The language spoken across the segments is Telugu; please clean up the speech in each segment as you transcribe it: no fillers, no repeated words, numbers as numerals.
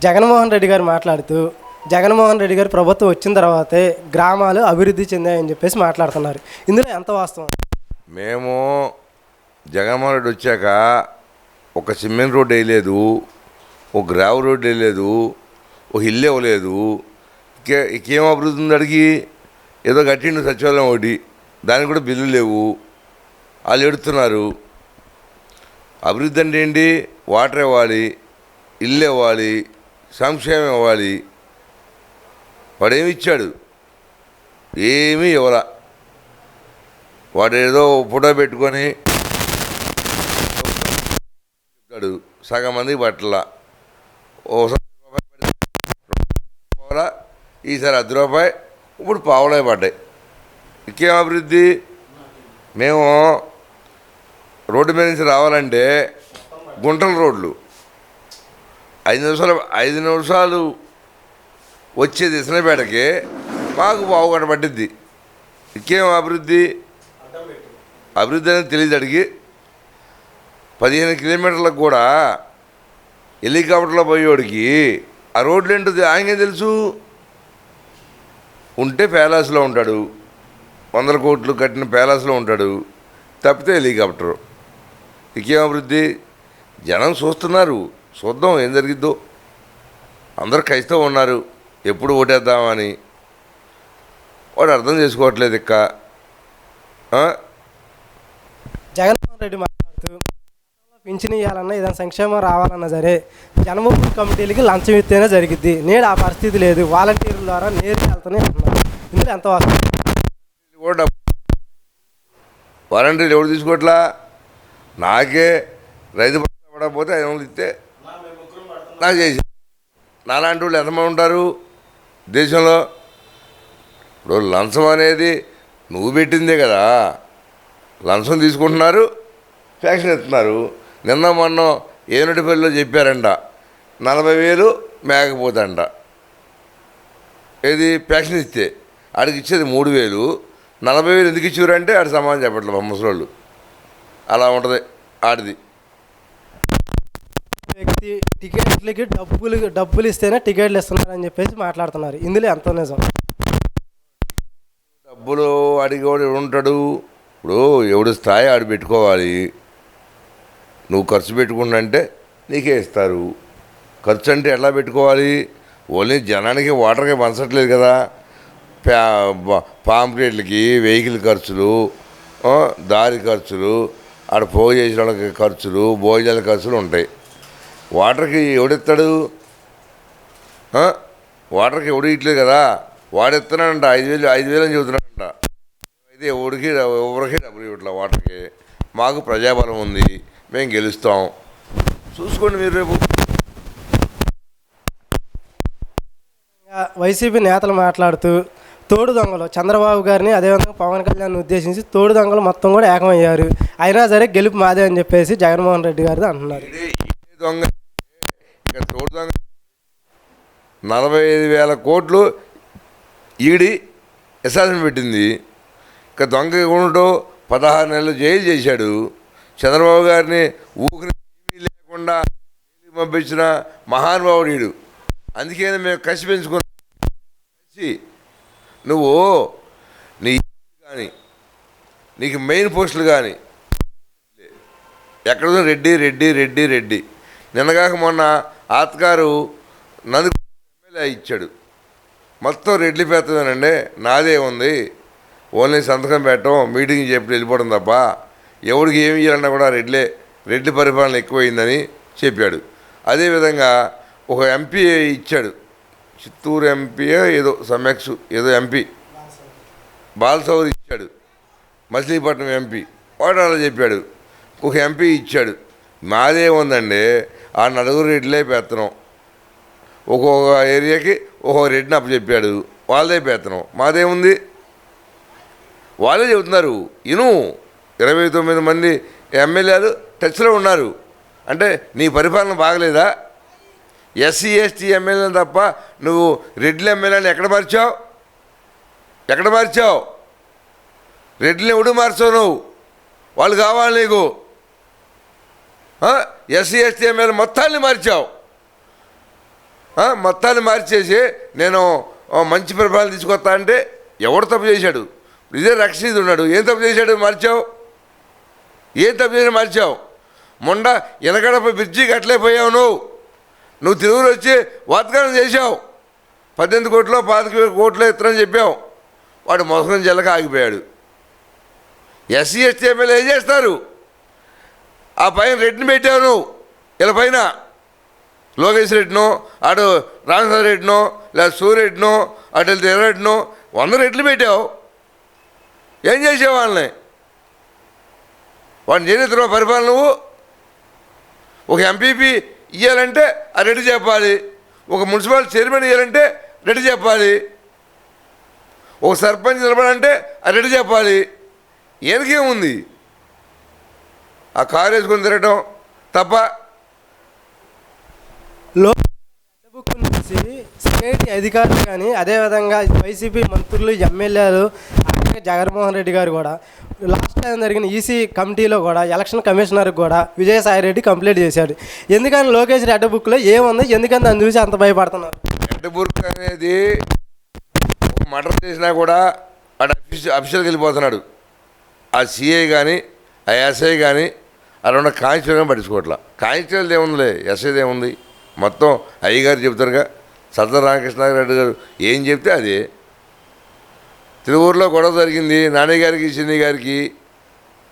జగన్మోహన్ రెడ్డి గారు మాట్లాడుతూ జగన్మోహన్ రెడ్డి గారు ప్రభుత్వం వచ్చిన తర్వాతే గ్రామాలు అభివృద్ధి చెందాయని చెప్పేసి మాట్లాడుతున్నారు. ఇందులో ఎంత వాస్తవం? మేము జగన్మోహన్ రెడ్డి వచ్చాక ఒక సిమెంట్ రోడ్డు వేయలేదు, ఒక గ్రావెల్ రోడ్డు వేయలేదు, ఒక ఇల్లు ఇవ్వలేదు. ఇంకేం అభివృద్ధి ఉంది అడిగి? ఏదో కట్టిండు సచివాలయం ఒకటి, దానికి కూడా బిల్లు లేవు. వాళ్ళు ఎడుతున్నారు. అభివృద్ధి అంటే ఏంటి? వాటర్ ఇవ్వాలి, ఇల్లు ఇవ్వాలి, సంక్షేమం ఇవ్వాలి. వాడేమి ఇచ్చాడు? ఏమీ ఇవ్వరా. వాడు ఏదో ఫోటో పెట్టుకొని చెప్తాడు, సగం మందికి పట్టల. ఓసారి రూపాయల, ఈసారి ₹10, ఇప్పుడు పావులే పడ్డాయి. ఇంకేం అభివృద్ధి? మేము రోడ్డు మీద నుంచి రావాలంటే గుంటల రోడ్లు 5 నిమిషాలు వచ్చేది ఇసనపేటకి, మాకు పావుగంట పట్టిద్ది. ఇంకేం అభివృద్ధి? అభివృద్ధి అనేది తెలియదు అడిగి. 15 కిలోమీటర్లకు కూడా హెలికాప్టర్లో పోయేవాడికి ఆ రోడ్లు ఏంటో ఆయనకే తెలుసు. ఉంటే ప్యాలెస్లో ఉంటాడు, 100 కోట్లు కట్టిన ప్యాలెస్లో ఉంటాడు, తప్పితే హెలికాప్టరు. ఇంకేం అభివృద్ధి? జనం చూస్తున్నారు, చూద్దాం ఏం జరిగిద్దో. అందరు క్రైస్తవం ఉన్నారు, ఎప్పుడు ఓటేద్దామని. వాడు అర్థం చేసుకోవట్లేదు. జగన్మోహన్ రెడ్డి మాట్లాడుతూ పింఛన్ ఇవ్వాలన్నా ఏదైనా సంక్షేమం రావాలన్నా సరే జన్మభూమి కమిటీలకి లంచం ఇస్తేనే జరిగిద్ది. నేడు ఆ పరిస్థితి లేదు, వాలంటీర్ల ద్వారా నేరుగా వెళ్తానే అంటున్నారు. ఇందులో ఎంత వాస్తవం? వాలంటీర్లు ఎవరు తీసుకోవట్లా? నాకే రైతు పడకపోతే 500 ఇస్తే నాకు చేసి, నాలాంటి వాళ్ళు ఎంతమంది ఉంటారు దేశంలో? ఇప్పుడు లంచం అనేది నువ్వు పెట్టిందే కదా. లంచం తీసుకుంటున్నారు, ఫ్యాక్షన్ ఇస్తున్నారు. నిన్న మొన్న ఏనుటిపల్లిలో చెప్పారంట 40,000 మేకపోతంట. ఏది ఫ్యాక్షన్ ఇస్తే ఆడికి ఇచ్చేది 3,000. 40,000 ఎందుకు ఇచ్చారంటే ఆడు సమాధానం చెప్పట్లేదు ముసలోళ్ళు. అలా ఉంటుంది ఆడిది. వ్యక్తి టికెట్లకి డబ్బులు ఇస్తేనే టికెట్లు ఇస్తున్నారని చెప్పేసి మాట్లాడుతున్నారు. ఇందులో ఎంత నిజం? డబ్బులు అడిగేవాడు ఉంటాడు. ఇప్పుడు ఎవడు స్థాయి ఆడు పెట్టుకోవాలి. నువ్వు ఖర్చు పెట్టుకుంటే నీకే ఇస్తారు. ఖర్చు అంటే ఎలా పెట్టుకోవాలి? ఓన్లీ జనానికి వాటర్కి పంచట్లేదు కదా. పాంప్లెట్లకి, వెహికల్ ఖర్చులు, దారి ఖర్చులు, ఆడ పోగు చేసిన వాళ్ళకి ఖర్చులు, భోజనాల ఖర్చులు ఉంటాయి. వాటర్కి ఎవడెత్తాడు? వాటర్కి ఎవడు ఇట్లేదు కదా. వాడెత్తున్నాడంట 5,000 అని చెబుతున్నాడంట. అయితే ఎవరికి డబ్బులు ఇవ్వట్లా వాటర్కి. మాకు ప్రజాబలం ఉంది, మేము గెలుస్తాం. చూసుకోండి మీరు రేపు. వైసీపీ నేతలు మాట్లాడుతూ తోడు దొంగలు చంద్రబాబు గారిని అదేవిధంగా పవన్ కళ్యాణ్ ఉద్దేశించి తోడు దొంగలు మొత్తం కూడా ఏకమయ్యారు, అయినా సరే గెలుపు మాదే అని చెప్పేసి జగన్మోహన్ రెడ్డి గారు అంటున్నారు. దొంగ ఇక్కడ తోడు దొంగ 45,000 కోట్లు ఈడి అసెస్మెంట్ పెట్టింది. ఇక దొంగ ఉండటం 16 నెలలు జైలు చేశాడు. చంద్రబాబు గారిని ఊరికి లేకుండా పంపించిన మహానుభావుడు వీడు. అందుకే మేము కసి పెంచుకున్నాం. నువ్వు నీ కానీ నీకు మెయిన్ పోస్టులు కానీ ఎక్కడ రెడ్డి రెడ్డి రెడ్డి రెడ్డి. నిన్నగాక మొన్న ఆత్గారు నంది ఎమ్మెల్యే ఇచ్చాడు. మొత్తం రెడ్లి పెత్తమేనండి, నాదే ఉంది, ఓన్లీ సంతకం పెట్టడం, మీటింగ్ చెప్పి వెళ్ళిపోవడం తప్ప ఎవరికి ఏమి ఇవ్వాలన్నా కూడా రెడ్డి పరిపాలన ఎక్కువైందని చెప్పాడు. అదేవిధంగా ఒక ఎంపీ ఇచ్చాడు, చిత్తూరు ఎంపీ ఏదో సమ్యక్స్ ఏదో ఎంపీ బాలసౌరి ఇచ్చాడు, మచిలీపట్నం ఎంపీ వాడు అలా చెప్పాడు. ఒక ఎంపీ ఇచ్చాడు. మాదే ఉందండి, ఆ 4 రెడ్లే పెత్తనం. ఒక్కొక్క ఏరియాకి ఒక్కొక్క రెడ్డిని అప్పచెప్పాడు, వాళ్ళదే పెత్తనం. మాదేముంది? వాళ్ళే చెబుతున్నారు. 29 మంది ఎమ్మెల్యేలు టచ్లో ఉన్నారు. అంటే నీ పరిపాలన బాగలేదా? ఎస్సీ ఎస్టీ ఎమ్మెల్యేలు తప్ప నువ్వు రెడ్ల ఎమ్మెల్యేని ఎక్కడ మార్చావు? రెడ్లని ఎవడు మార్చావు నువ్వు? వాళ్ళు కావాలి నీకు. ఎస్సీ ఎస్టీ ఎమ్మెల్యే మొత్తాన్ని మార్చావు. మొత్తాన్ని మార్చేసి నేను మంచి పరిపాలన తీసుకొస్తా అంటే ఎవడు తప్పు చేశాడు? ఇదే రక్షిత్ ఉన్నాడు, ఏం తప్పు చేశాడు మార్చావు? ఏం తప్పు చేసి మార్చావు? మొండ ఎనగడప బ్రిడ్జి కట్టలేకపోయావు. నువ్వు తిరుగురు వచ్చి వాగ్దానం చేశావు, 18 కోట్లు 25 కోట్లు ఇస్తానని చెప్పావు. వాడు మోసం జల్లక ఆగిపోయాడు. ఎస్సీ ఎస్టీ ఎమ్మెల్యే ఏం చేస్తారు? ఆ పైన రెడ్డిని పెట్టావు నువ్వు, ఇలా పైన లోకేష్ రెడ్డినో, అటు రామసారి రెడ్డినో, లేదా సూరెడ్డినో, అటు వెళ్తే ఎర్రెడ్డినో 100 రెడ్లు పెట్టావు. ఏం చేసావు వాళ్ళని? వాడిని చేయనిద్ర పరిపాలన నువ్వు. ఒక ఎంపీపీ ఇవ్వాలంటే ఆ రెడ్డి చెప్పాలి, ఒక మున్సిపల్ చైర్మన్ ఇవ్వాలంటే రెడ్డి చెప్పాలి, ఒక సర్పంచ్ నిలబడాలంటే ఆ రెడ్డి చెప్పాలి. ఏనకేముంది? ఆ కారు వేసుకొని తిరగటం తప్ప. బుక్ నుంచి సిఐడి అధికారులు కానీ అదేవిధంగా వైసీపీ మంత్రులు ఎమ్మెల్యేలు అలాగే జగన్మోహన్ రెడ్డి గారు కూడా లాస్ట్ టైం జరిగిన ఈసీ కమిటీలో కూడా ఎలక్షన్ కమిషనర్కి కూడా విజయసాయి రెడ్డి కంప్లైంట్ చేశాడు. ఎందుకని లోకేష్ రెడ్ బుక్లో ఏముంది, ఎందుకని దాన్ని చూసి అంత భయపడుతున్నారు? రెడ్ బుక్ అనేది మర్డర్ చేసినా కూడా వాడు అఫీషియల్కి వెళ్ళిపోతున్నాడు. ఆ సిఐ కానీ ఆ ఎస్ఐ కానీ అలా ఉన్న కానిస్టేబుల్ పట్టించుకోవట్లా. కానిస్టేబుల్ ఏముందిలే, ఎస్ఐది ఏముంది, మొత్తం అయ్యగారు చెప్తారుగా. సర్దార్ రామకృష్ణారెడ్డి గారు ఏం చెప్తే అదే. తిరువూరులో గొడవ జరిగింది, నాన్నయ్య గారికి చిన్ని గారికి.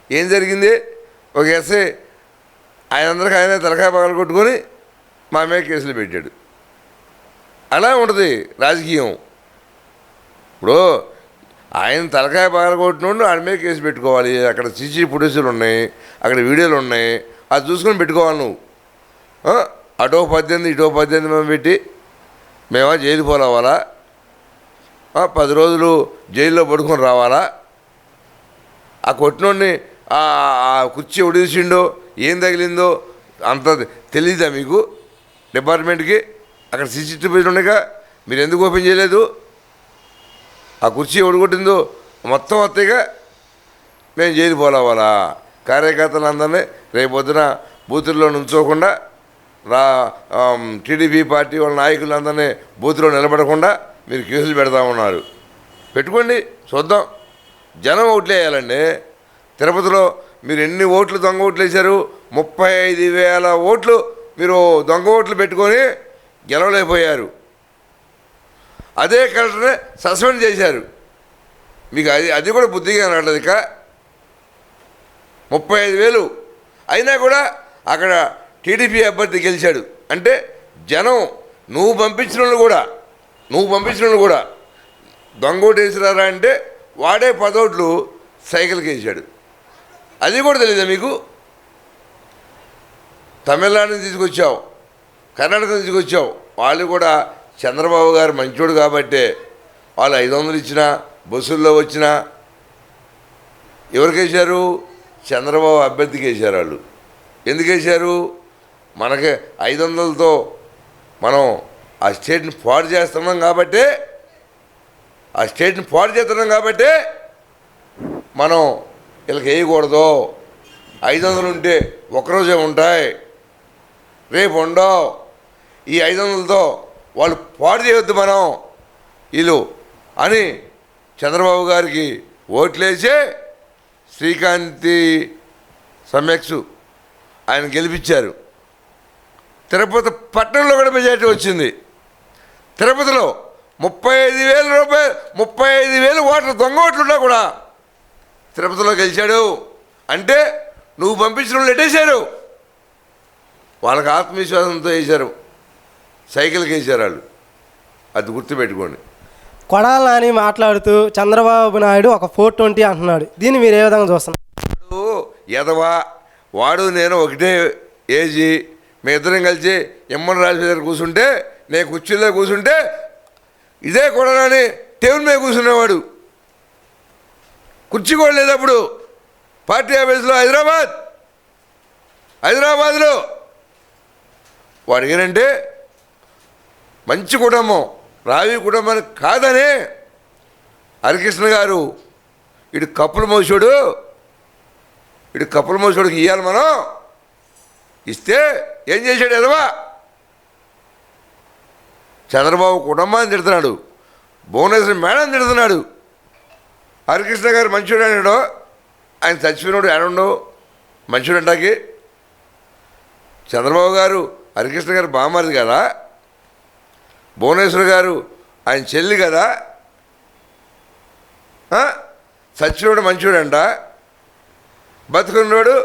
ఏం జరిగింది? ఒక ఎస్ఐ ఆయనందరికీ ఆయన తలకాయ పగలు కొట్టుకొని మా మీద కేసులు పెట్టాడు. అలా ఉంటుంది రాజకీయం. ఇప్పుడు ఆయన తలకాయ పగల కొట్టినోడు ఆయన మీద కేసు పెట్టుకోవాలి. అక్కడ సీసీ ఫుటేజీలు ఉన్నాయి, అక్కడ వీడియోలు ఉన్నాయి, అది చూసుకొని పెట్టుకోవాలి నువ్వు. అటో 18 ఇటో 18 మేము పెట్టి మేమా జైలు పోరావాలా? 10 రోజులు జైల్లో పడుకొని రావాలా? ఆ కొట్టినోడిని ఆ కుర్చీ ఉడిసిండో ఏం తగిలిందో అంత తెలీదా మీకు డిపార్ట్మెంట్కి? అక్కడ సీసీటీవీలు ఉన్నాయిగా, మీరు ఎందుకు ఓపెన్ చేయలేదు? ఆ కుర్చీ ఒడిగొట్టిందో మొత్తం వస్తాయిగా. మేము జైలు పోరావాలా? కార్యకర్తలందరినీ రేపొద్దున బూతుల్లో నుంచోకుండా టీడీపీ పార్టీ వాళ్ళ నాయకులందరినీ బూత్లో నిలబడకుండా మీరు కేసులు పెడతామన్నారు. పెట్టుకోండి, చూద్దాం. జనం ఓట్లు వేయాలండి. తిరుపతిలో మీరు ఎన్ని ఓట్లు దొంగ ఓట్లు వేశారు? 35,000 ఓట్లు మీరు దొంగ ఓట్లు పెట్టుకొని గెలవలేకపోయారు. అదే కలెక్టర్ని సస్పెండ్ చేశారు. మీకు అది కూడా బుద్ధిగా అనట్లేదు. ఇక 35,000 అయినా కూడా అక్కడ టీడీపీ అభ్యర్థి గెలిచాడు అంటే జనం నువ్వు పంపించిన వాళ్ళు కూడా దొంగ ఓటు వేసిరారా అంటే వాడే 10 ఓట్లు సైకిల్కి వేసాడు. అది కూడా తెలీదా మీకు? తమిళనాడుని తీసుకొచ్చావు, కర్ణాటక తీసుకొచ్చావు. వాళ్ళు కూడా చంద్రబాబు గారు మంచోడు కాబట్టే వాళ్ళు 500 ఇచ్చినా బస్సుల్లో వచ్చినా ఎవరికి వేశారు? చంద్రబాబు అభ్యర్థికి వేశారు. వాళ్ళు ఎందుకు వేశారు? మనకి 500లతో మనం ఆ స్టేట్ని పాడు చేస్తున్నాం కాబట్టి మనం వీళ్ళకి వేయకూడదు. 500 ఉంటే ఒకరోజే ఉంటాయి, రేపు ఉండవు. ఈ 500లతో వాళ్ళు పాడు చేయొద్దు మనం వీళ్ళు అని చంద్రబాబు గారికి ఓట్లేసి శ్రీకాంతి సమ్యక్సు ఆయన గెలిపించారు. తిరుపతి పట్టణంలో కూడా మెజార్టీ వచ్చింది. తిరుపతిలో 35,000 ఓట్లు దొంగ ఓట్లున్నా కూడా తిరుపతిలో గెలిచాడు. అంటే నువ్వు పంపించిన వాళ్ళు ఎట్టేశారు? వాళ్ళకి ఆత్మవిశ్వాసంతో వేశారు, సైకిల్కి వేశారు వాళ్ళు. అది గుర్తుపెట్టుకోండి. కొడాలని మాట్లాడుతూ చంద్రబాబు నాయుడు ఒక 420 అంటున్నాడు. దీన్ని మీరు ఏ విధంగా చూస్తున్నారు? ఎదవా వాడు నేను ఒకటే ఏజీ, మీ ఇద్దరం కలిసి ఎమ్మన్ రాజు దగ్గర కూర్చుంటే, నేను కుర్చీలో కూర్చుంటే ఇదే కొడాలని టేబుల్ మీద కూర్చునేవాడు. కుర్చీ కూడా లేదు అప్పుడు. పార్టీ ఆఫీస్లో హైదరాబాద్లో వాడు ఏంటంటే మంచి కుటుంబం, రావి కుటుంబాన్ని కాదని హరికృష్ణ గారు ఇటు కప్పుల మోసోడికి ఇవ్వాలి. మనం ఇస్తే ఏం చేశాడు? ఎదవా చంద్రబాబు కుటుంబాన్ని తిడుతున్నాడు, భువనేశ్వరి మేడం తిడుతున్నాడు. హరికృష్ణ గారు మంచివాడు అన్నాడు, ఆయన చచ్చిపోయినాడు ఏడుండో మంచివాడు అంటాకి. చంద్రబాబు గారు హరికృష్ణ గారు బామ్మరిది కదా, భువనేశ్వర్ గారు ఆయన చెల్లి కదా. చచ్చినోడు మంచివాడంట, బతుకున్నోడు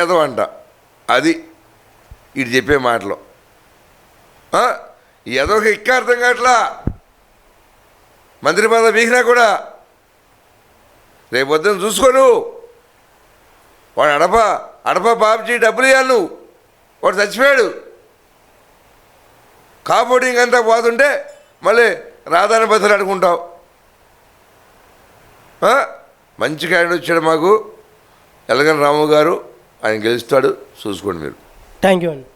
ఎదవంట. అది ఇటు చెప్పే మాటలు. ఎదవకి ఇంకా అర్థం కావట్లా. మంత్రి పదవి వీకినా కూడా రేపు పొద్దున్న చూసుకోను. వాడు అడప బాబుజీ డబ్బులు ఇవ్వాలి నువ్వు. వాడు చచ్చిపోయాడు. కాపోటింగ్ అంతా పోతుంటే మళ్ళీ రాధాని బతులు అడుకుంటావు. మంచి క్యాండిడేట్ వచ్చాడు మాకు, ఎలగన్ రాము గారు. ఆయన గెలుస్తాడు, చూసుకోండి మీరు. థ్యాంక్ యూ అండి.